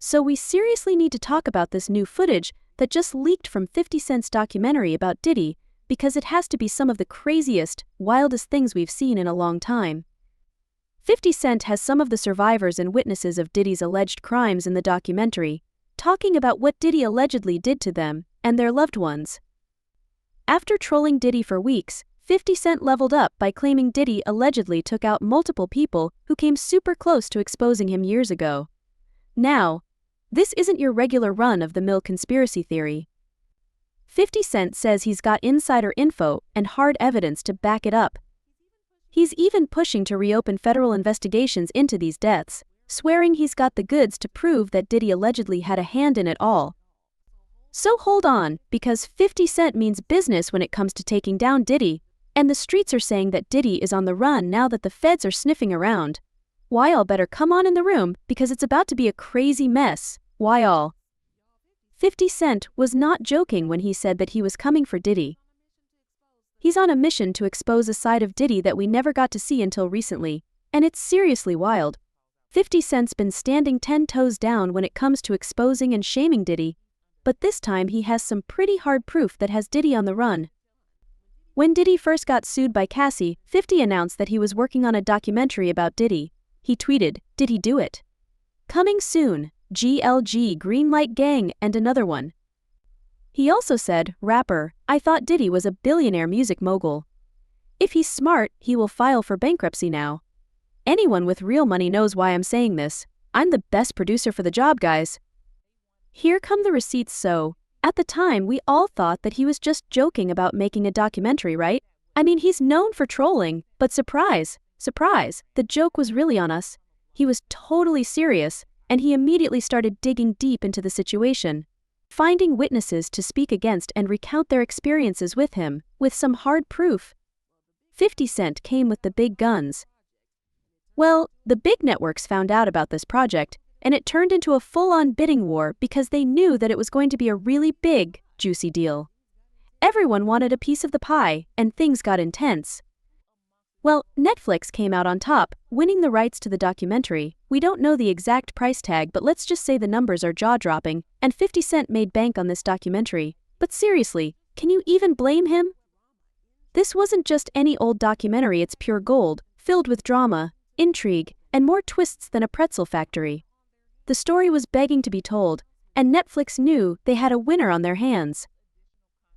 So we seriously need to talk about this new footage that just leaked from 50 Cent's documentary about Diddy, because it has to be some of the craziest, wildest things we've seen in a long time. 50 Cent has some of the survivors and witnesses of Diddy's alleged crimes in the documentary, talking about what Diddy allegedly did to them and their loved ones. After trolling Diddy for weeks, 50 Cent leveled up by claiming Diddy allegedly took out multiple people who came super close to exposing him years ago. Now, this isn't your regular run-of-the-mill conspiracy theory. 50 Cent says he's got insider info and hard evidence to back it up. He's even pushing to reopen federal investigations into these deaths, swearing he's got the goods to prove that Diddy allegedly had a hand in it all. So hold on, because 50 Cent means business when it comes to taking down Diddy, and the streets are saying that Diddy is on the run now that the feds are sniffing around. Why all better come on in the room, because it's about to be a crazy mess. Why all? 50 Cent was not joking when he said that he was coming for Diddy. He's on a mission to expose a side of Diddy that we never got to see until recently, and it's seriously wild. 50 Cent's been standing 10 toes down when it comes to exposing and shaming Diddy, but this time he has some pretty hard proof that has Diddy on the run. When Diddy first got sued by Cassie, 50 announced that he was working on a documentary about Diddy. He tweeted, "Did he do it? Coming soon. GLG Greenlight Gang," and another one. He also said, "Rapper, I thought Diddy was a billionaire music mogul. If he's smart, he will file for bankruptcy now. Anyone with real money knows why I'm saying this. I'm the best producer for the job, guys." Here come the receipts. So, at the time we all thought that he was just joking about making a documentary, right? I mean, he's known for trolling, but surprise, surprise, the joke was really on us. He was totally serious, and he immediately started digging deep into the situation, finding witnesses to speak against and recount their experiences with him, with some hard proof. 50 Cent came with the big guns. Well, the big networks found out about this project, and it turned into a full-on bidding war because they knew that it was going to be a really big, juicy deal. Everyone wanted a piece of the pie, and things got intense. Well, Netflix came out on top, winning the rights to the documentary. We don't know the exact price tag, but let's just say the numbers are jaw-dropping, and 50 Cent made bank on this documentary. But seriously, can you even blame him? This wasn't just any old documentary, it's pure gold, filled with drama, intrigue, and more twists than a pretzel factory. The story was begging to be told, and Netflix knew they had a winner on their hands.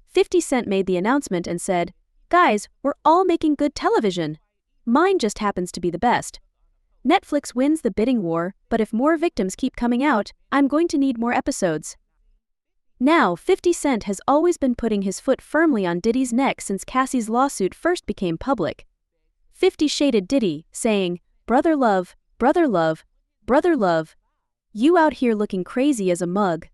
50 Cent made the announcement and said, "Guys, we're all making good television. Mine just happens to be the best. Netflix wins the bidding war, but if more victims keep coming out, I'm going to need more episodes." Now, 50 Cent has always been putting his foot firmly on Diddy's neck since Cassie's lawsuit first became public. 50 shaded Diddy, saying, "Brother love, brother love, brother love. You out here looking crazy as a mug."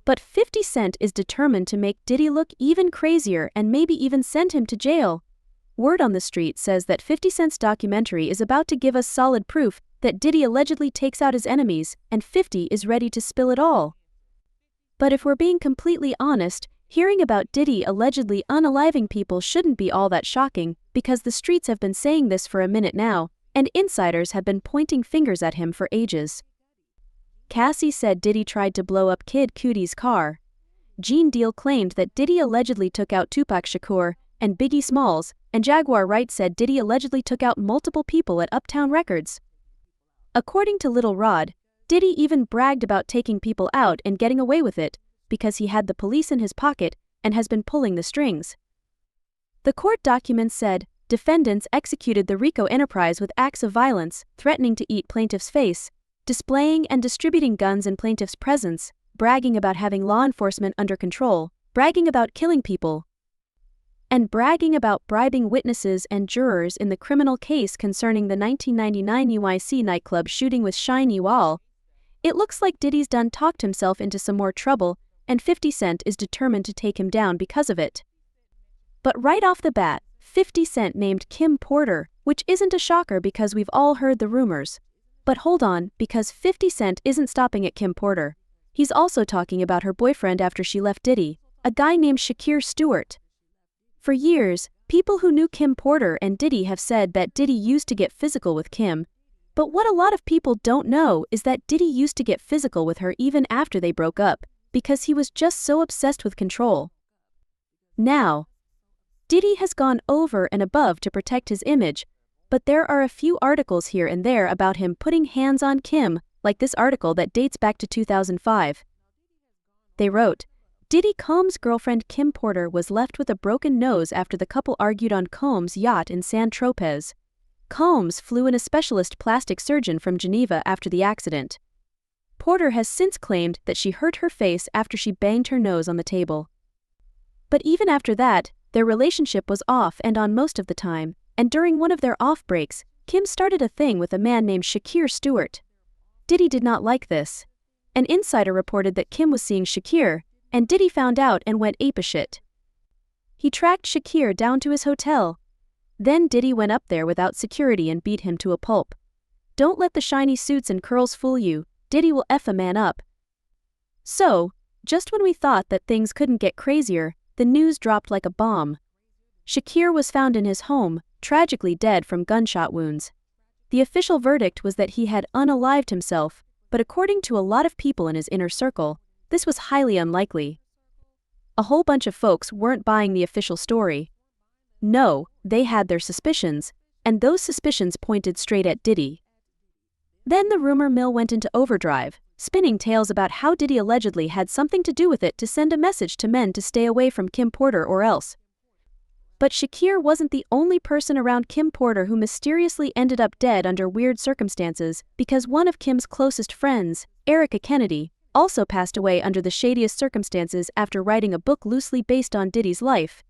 But 50 Cent is determined to make Diddy look even crazier and maybe even send him to jail. Word on the street says that 50 Cent's documentary is about to give us solid proof that Diddy allegedly takes out his enemies, and 50 is ready to spill it all. But if we're being completely honest, hearing about Diddy allegedly unaliving people shouldn't be all that shocking, because the streets have been saying this for a minute now, and insiders have been pointing fingers at him for ages. Cassie said Diddy tried to blow up Kid Cudi's car. Gene Deal claimed that Diddy allegedly took out Tupac Shakur and Biggie Smalls, and Jaguar Wright said Diddy allegedly took out multiple people at Uptown Records. According to Little Rod, Diddy even bragged about taking people out and getting away with it, because he had the police in his pocket and has been pulling the strings. The court documents said, defendants executed the RICO enterprise with acts of violence, threatening to eat plaintiff's face, displaying and distributing guns in plaintiff's presence, bragging about having law enforcement under control, bragging about killing people, and bragging about bribing witnesses and jurors in the criminal case concerning the 1999 UIC nightclub shooting with Shiny Wall. It looks like Diddy's done talked himself into some more trouble, and 50 Cent is determined to take him down because of it. But right off the bat, 50 Cent named Kim Porter, which isn't a shocker because we've all heard the rumors. But hold on, because 50 Cent isn't stopping at Kim Porter. He's also talking about her boyfriend after she left Diddy, a guy named Shakir Stewart. For years, people who knew Kim Porter and Diddy have said that Diddy used to get physical with Kim, But what a lot of people don't know is that Diddy used to get physical with her even after they broke up, because he was just so obsessed with control. Now, Diddy has gone over and above to protect his image, but there are a few articles here and there about him putting hands on Kim, like this article that dates back to 2005. They wrote, Diddy Combs' girlfriend Kim Porter was left with a broken nose after the couple argued on Combs' yacht in Saint-Tropez. Combs flew in a specialist plastic surgeon from Geneva after the accident. Porter has since claimed that she hurt her face after she banged her nose on the table. But even after that, their relationship was off and on most of the time, and during one of their off breaks, Kim started a thing with a man named Shakir Stewart. Diddy did not like this. An insider reported that Kim was seeing Shakir, and Diddy found out and went apeshit. He tracked Shakir down to his hotel. Then Diddy went up there without security and beat him to a pulp. Don't let the shiny suits and curls fool you, Diddy will F a man up. So, just when we thought that things couldn't get crazier, the news dropped like a bomb. Shakir was found in his home, tragically dead from gunshot wounds. The official verdict was that he had unalived himself, but according to a lot of people in his inner circle, this was highly unlikely. A whole bunch of folks weren't buying the official story. No, they had their suspicions, and those suspicions pointed straight at Diddy. Then the rumor mill went into overdrive, spinning tales about how Diddy allegedly had something to do with it to send a message to men to stay away from Kim Porter or else. But Shakir wasn't the only person around Kim Porter who mysteriously ended up dead under weird circumstances, because one of Kim's closest friends, Erica Kennedy, also passed away under the shadiest circumstances after writing a book loosely based on Diddy's life.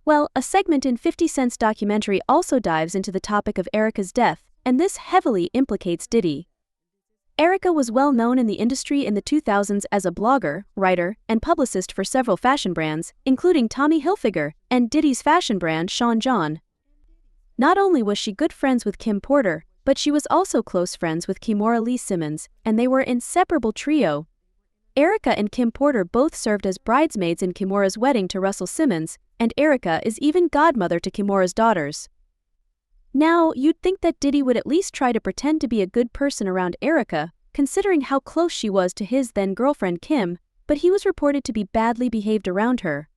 Well, a segment in 50 Cent's documentary also dives into the topic of Erica's death, and this heavily implicates Diddy. Erica was well known in the industry in the 2000s as a blogger, writer, and publicist for several fashion brands, including Tommy Hilfiger and Diddy's fashion brand Sean John. Not only was she good friends with Kim Porter, but she was also close friends with Kimora Lee Simmons, and they were an inseparable trio. Erica and Kim Porter both served as bridesmaids in Kimora's wedding to Russell Simmons, and Erica is even godmother to Kimora's daughters. Now, you'd think that Diddy would at least try to pretend to be a good person around Erica, considering how close she was to his then-girlfriend Kim, but he was reported to be badly behaved around her.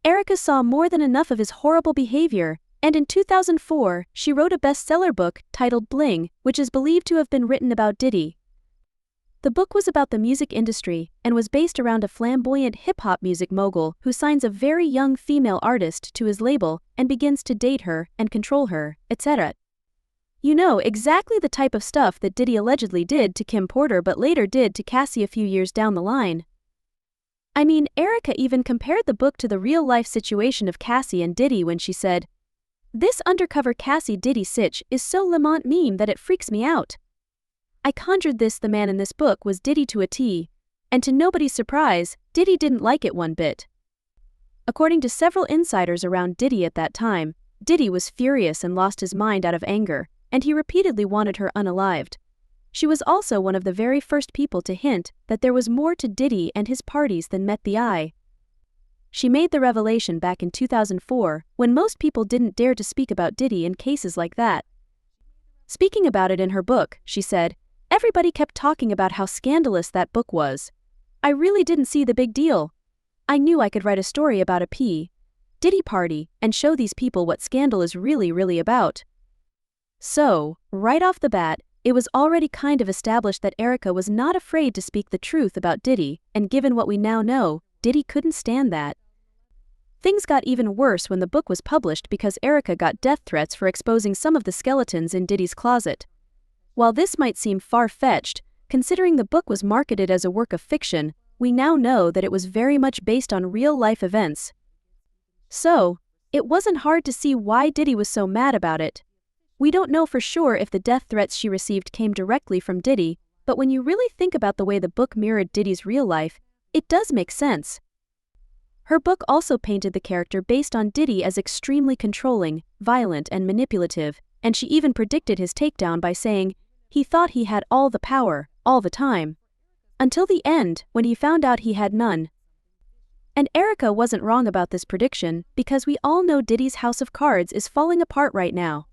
Erica saw more than enough of his horrible behavior, and in 2004, she wrote a bestseller book titled Bling, which is believed to have been written about Diddy. The book was about the music industry and was based around a flamboyant hip-hop music mogul who signs a very young female artist to his label and begins to date her and control her, etc. You know exactly the type of stuff that Diddy allegedly did to Kim Porter but later did to Cassie a few years down the line. I mean, Erica even compared the book to the real-life situation of Cassie and Diddy when she said, "This undercover Cassie Diddy sitch is so Lamont meme that it freaks me out. I conjured this. The man in this book was Diddy to a T, and to nobody's surprise, Diddy didn't like it one bit." According to several insiders around Diddy at that time, Diddy was furious and lost his mind out of anger, and he repeatedly wanted her unalived. She was also one of the very first people to hint that there was more to Diddy and his parties than met the eye. She made the revelation back in 2004, when most people didn't dare to speak about Diddy in cases like that. Speaking about it in her book, she said, "Everybody kept talking about how scandalous that book was. I really didn't see the big deal. I knew I could write a story about a P. Diddy party and show these people what scandal is really about." So, right off the bat, it was already kind of established that Erica was not afraid to speak the truth about Diddy, and given what we now know, Diddy couldn't stand that. Things got even worse when the book was published because Erica got death threats for exposing some of the skeletons in Diddy's closet. While this might seem far-fetched, considering the book was marketed as a work of fiction, we now know that it was very much based on real-life events. So, it wasn't hard to see why Diddy was so mad about it. We don't know for sure if the death threats she received came directly from Diddy, but when you really think about the way the book mirrored Diddy's real life, it does make sense. Her book also painted the character based on Diddy as extremely controlling, violent, and manipulative, and she even predicted his takedown by saying, he thought he had all the power, all the time. Until the end, when he found out he had none. And Erica wasn't wrong about this prediction, because we all know Diddy's house of cards is falling apart right now.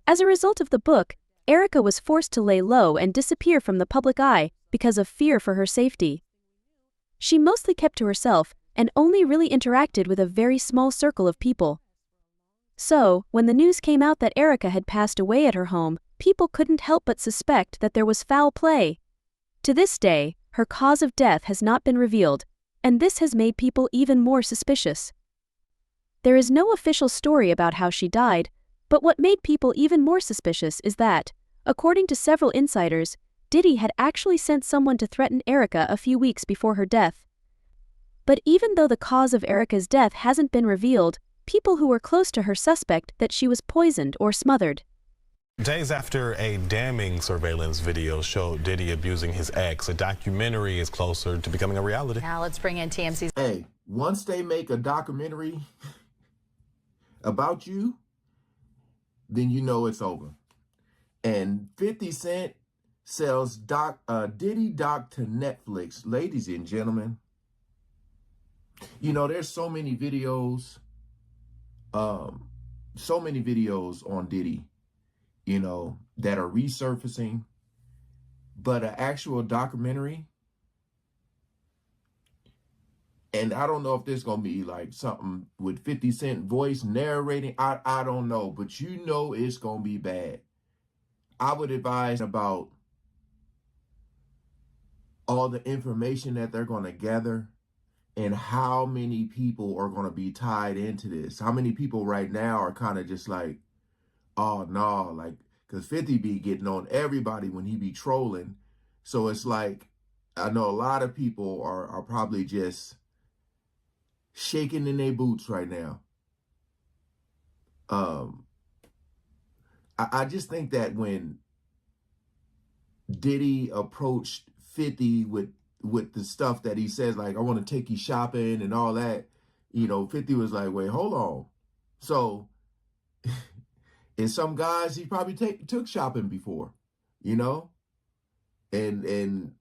As a result of the book, Erica was forced to lay low and disappear from the public eye because of fear for her safety. She mostly kept to herself and only really interacted with a very small circle of people. So, when the news came out that Erica had passed away at her home, people couldn't help but suspect that there was foul play. To this day, her cause of death has not been revealed, and this has made people even more suspicious. There is no official story about how she died, but what made people even more suspicious is that, according to several insiders, Diddy had actually sent someone to threaten Erica a few weeks before her death. But even though the cause of Erica's death hasn't been revealed, people who were close to her suspect that she was poisoned or smothered. Days after a damning surveillance video showed Diddy abusing his ex, a documentary is closer to becoming a reality. Now let's bring in TMC's. Hey, once they make a documentary about you, then you know it's over. And 50 Cent sells Diddy doc to Netflix. Ladies and gentlemen, you know, there's so many videos on Diddy, you know, that are resurfacing, but an actual documentary, and I don't know if there's gonna be like something with 50 Cent voice narrating. I don't know, but you know it's gonna be bad. I would advise about all the information that they're gonna gather and how many people are gonna be tied into this. How many people right now are kind of just like, oh no, like, because 50 be getting on everybody when he be trolling. So it's like, I know a lot of people are probably just shaking in their boots right now. I just think that when Diddy approached 50 with the stuff that he says, like, I want to take you shopping and all that, you know, 50 was like, wait, hold on. So, and some guys he probably took shopping before, you know? And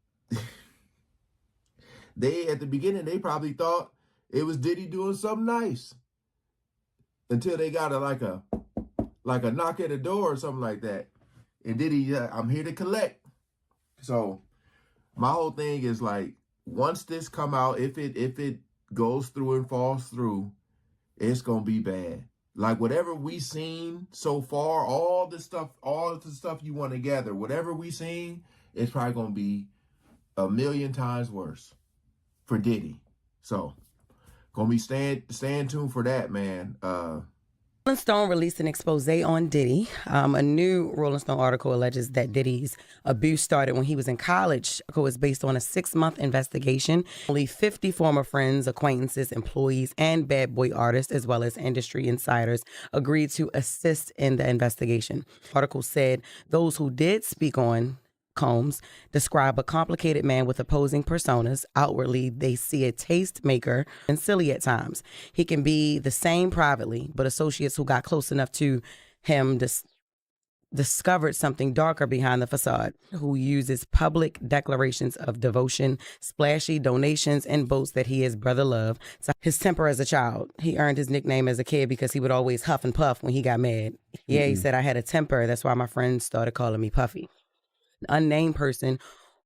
they, at the beginning, they probably thought it was Diddy doing something nice until they got like a knock at the door or something like that. And Diddy, I'm here to collect. So my whole thing is like, once this come out, if it goes through and falls through, it's gonna be bad. Like whatever we seen so far, all the stuff you want to gather, whatever we seen, it's probably gonna be a million times worse for Diddy. So gonna be staying tuned for that, man. Rolling Stone released an expose on Diddy. A new Rolling Stone article alleges that Diddy's abuse started when he was in college. The article is based on a 6-month investigation. Only 50 former friends, acquaintances, employees, and bad boy artists, as well as industry insiders, agreed to assist in the investigation. The article said those who did speak on Combs describe a complicated man with opposing personas. Outwardly, they see a tastemaker and silly at times. He can be the same privately, but associates who got close enough to him discovered something darker behind the facade, who uses public declarations of devotion, splashy donations, and boasts that he is brother love. So his temper as a child. He earned his nickname as a kid because he would always huff and puff when he got mad. Yeah, he said, I had a temper. That's why my friends started calling me Puffy. Unnamed person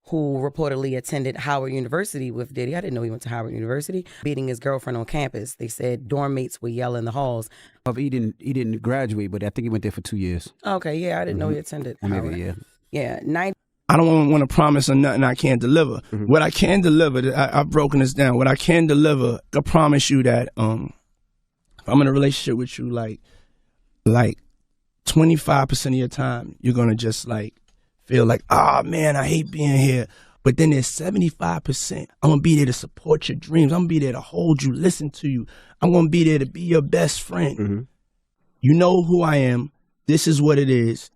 who reportedly attended Howard University with Diddy. I didn't know he went to Howard University. Beating his girlfriend on campus. They said dorm mates would yell in the halls. He didn't graduate, but I think he went there for 2 years. Okay, yeah, I didn't know he attended Howard. Maybe, yeah. Yeah, I don't want to promise or nothing I can't deliver. What I can deliver, I've broken this down. What I can deliver, I promise you that if I'm in a relationship with you, like 25% of your time, you're going to just like, feel like, oh man, I hate being here. But then there's 75%. I'm going to be there to support your dreams. I'm going to be there to hold you, listen to you. I'm going to be there to be your best friend. You know who I am. This is what it is.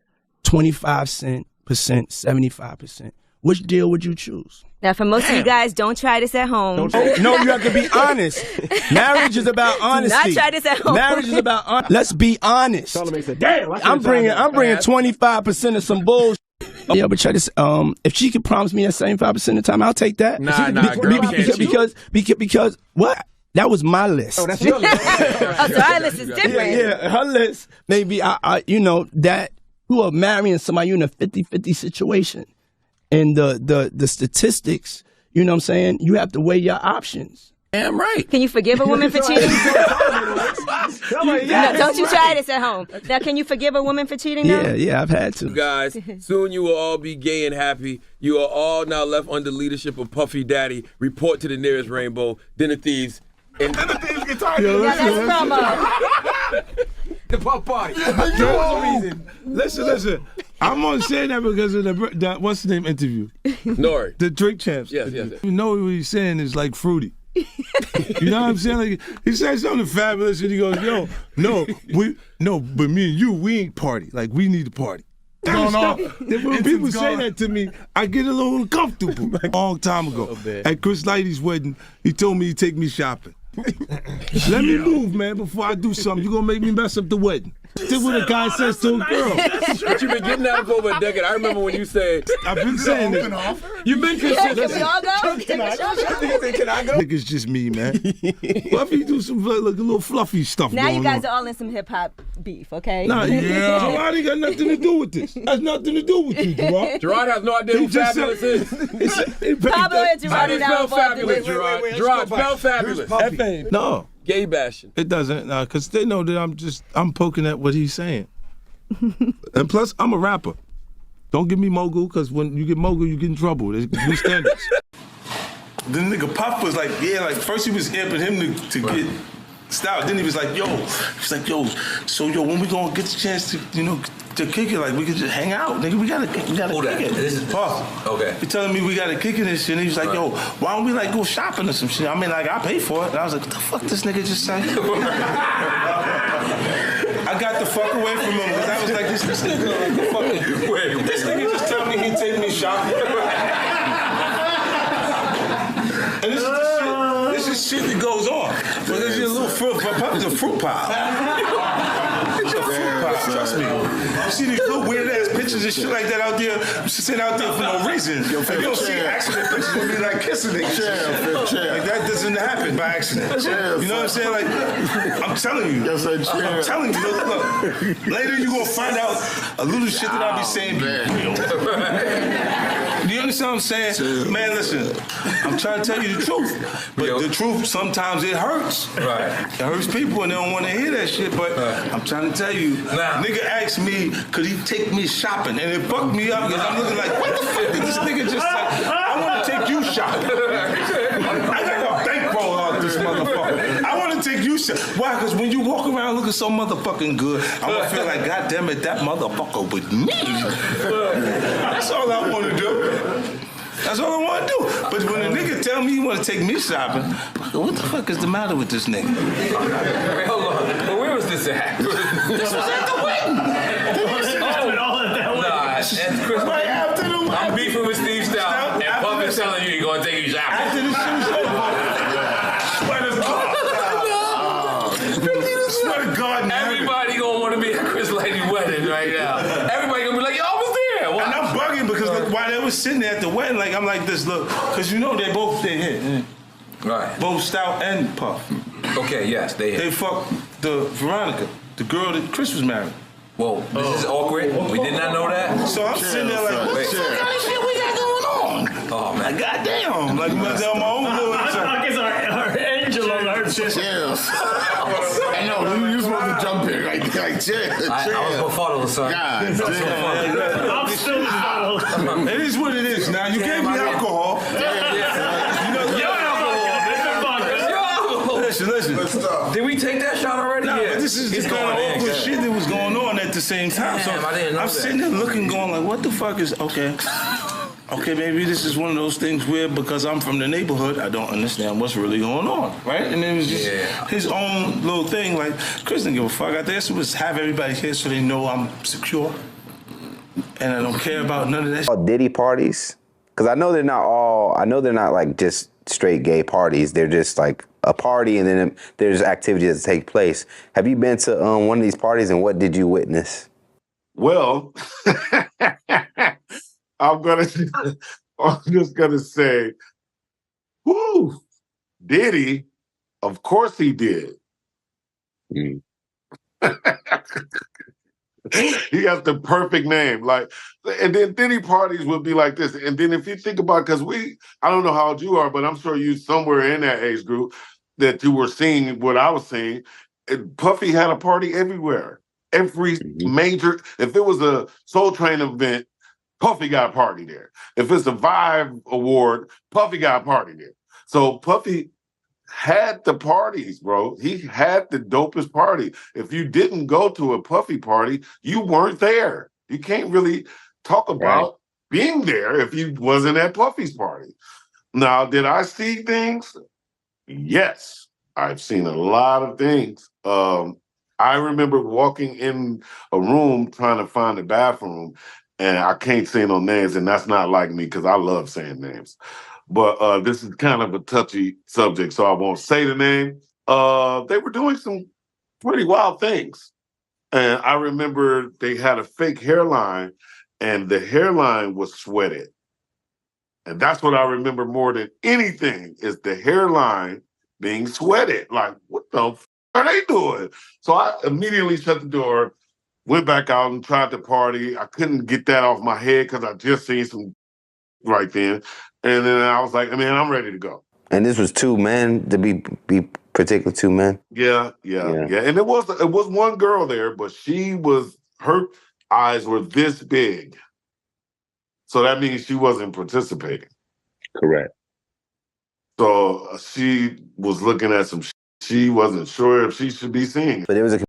25%, 75%. Which deal would you choose? Now, for most of you guys, don't try this at home. No, you have to be honest. Marriage is about honesty. Do not try this at home. Marriage is about honesty. Let's be honest. Said, damn, I'm bringing 25% of some bullshit. Yeah, but try this. If she could promise me that 75% of the time, I'll take that. Because what? That was my list. Oh, that's your list. So our list is different. Yeah, her list. Maybe I you know that You are marrying somebody, you're in a 50-50 situation. And the statistics, you know what I'm saying? You have to weigh your options. Damn right. Can you forgive a woman for cheating? No, don't you try this at home. Now, can you forgive a woman for cheating now? Yeah, I've had to. Guys, soon you will all be gay and happy. You are all now left under leadership of Puffy Daddy. Report to the nearest rainbow. Dinner thieves. And Dinner thieves guitar. Now that's promo. The Puff Party. There was a reason. Listen. I'm only saying that because of the what's the name interview? Nori. The Drink Champs. Yes. You know what he's saying is like fruity. You know what I'm saying? Like he said something fabulous and he goes, "Yo, but me and you, we ain't party. Like we need to party." Going on. When people say that to me, I get a little uncomfortable. A long time ago, at Chris Lighty's wedding, he told me he'd take me shopping. Let me move, man, before I do something. You're gonna make me mess up the wedding. That's what a guy says to a girl. But you've been getting that for over a decade. I remember when you said, I've been saying it. You've been consistent. Can we all go? Can I go? Nigga's just me, man. What if you do some like, a little fluffy stuff Now you guys on? are all in some hip hop beef, okay? Nah, Gerard ain't got nothing to do with this. That's nothing to do with you, Gerard. Gerard has no idea who Fabulous is. Pablo and Gerard are now involved in Fabulous, Gerard. Gerard, spell Fabulous. F-A. No. Gay bashing. It doesn't, because they know that I'm poking at what he's saying. And plus, I'm a rapper. Don't give me mogul, because when you get mogul, you get in trouble. There's new standards. The nigga Puff was like, first he was amping him to get style. Then he was like, so when we gonna get the chance to kick it, like we could just hang out, nigga. We gotta kick it. This is Puff. Okay. He telling me we gotta kick it and shit. And he was like, yo, why don't we like go shopping or some shit? I mean, like I pay for it. And I was like, what the fuck this nigga just said? I got the fuck away from him because I was like, this nigga, fucking, wait, this nigga just tell me he'd take me shopping. And this is shit that goes on. But there's a little fruit pile. It's a fruit pile. Trust me. You see these little weird ass pictures and shit like that out there, sitting out there for no reason. You don't see accident pictures of me like kissing niggas. Like that doesn't happen by accident. You know what I'm saying? Like, I'm telling you. I'm telling you. Look, later you gonna find out a little shit that I'll be saying be real. Do you understand what I'm saying? Man, listen, I'm trying to tell you the truth. But the truth, sometimes it hurts. Right. It hurts people and they don't want to hear that shit, but I'm trying to tell you, nigga asked me, could he take me shopping? And it fucked me up because I'm looking like, what the fuck did this nigga just say? I want to take you shopping. I got a bankroll out this motherfucker. I want to take you shopping. Why? Because when you walk around looking so motherfucking good, I'm going to feel like, God damn it, that motherfucker with me. That's all I want to do. That's all I want to do. But when a nigga tell me he want to take me shopping, what the fuck is the matter with this nigga? Wait, hold on. But where was this at? This was at the wedding. And Chris, right after the wedding. I'm beefing with Steve Stout, and Puff is telling you he's going to take you shopping. After the shit was over. Swear to God. Everybody going to want to be at Chris Lighty's wedding right now. Everybody going to be like, yo, I was there. And I'm bugging because look, while they was sitting there at the wedding, like I'm like this, look, because you know they hit. Right. Both Stout and Puff. Okay, yes, they hit. They fucked the Veronica, the girl that Chris was married. Whoa, this is awkward. We did not know that. So I'm sitting there like, what the fuck kind of shit we got going on? Oh, man. Like, goddamn. Like, I'm on my own little... I guess our angel on our shit. Cheers. I know, you supposed to jump in like cheers. I was befuddled, son. God I'm still befuddled. It is what it is now. You gave me alcohol. Listen. Did we take that shot already? No, yeah. but this is the kind of awkward shit that was going on at the same time. Damn, I didn't know I'm that. sitting there looking, going like, what the fuck is, okay, maybe this is one of those things where because I'm from the neighborhood, I don't understand what's really going on, right? And it was just his own little thing, like, Chris didn't give a fuck. I think it was have everybody here so they know I'm secure and I don't care about none of that shit. Diddy parties, because I know they're not like just straight gay parties. They're just like a party and then there's activities that take place. Have you been to one of these parties and what did you witness? Well, I'm just gonna say, whoo, Diddy, of course he did. He has the perfect name. Like, and then Diddy parties would be like this. And then if you think about, because I don't know how old you are, but I'm sure you somewhere in that age group that you were seeing what I was seeing. And Puffy had a party everywhere. Every major, if it was a Soul Train event, Puffy got a party there. If it's a Vibe Award, Puffy got a party there. So Puffy had the parties, bro. He had the dopest party. If you didn't go to a Puffy party, you weren't there. You can't really talk about being there if you wasn't at Puffy's party. Now, did I see things? Yes, I've seen a lot of things. I remember walking in a room trying to find a bathroom, and I can't say no names, and that's not like me because I love saying names. But this is kind of a touchy subject, so I won't say the name. They were doing some pretty wild things. And I remember they had a fake hairline, and the hairline was sweated. And that's what I remember more than anything is the hairline being sweated. Like, what the are they doing? So I immediately shut the door, went back out and tried to party. I couldn't get that off my head because I just seen some right then. And then I was like, man, I'm ready to go. And this was two men, to be particular, two men? Yeah. And it was one girl there, but her eyes were this big. So that means she wasn't participating. Correct. So she was looking at some she wasn't sure if she should be seeing. But there was a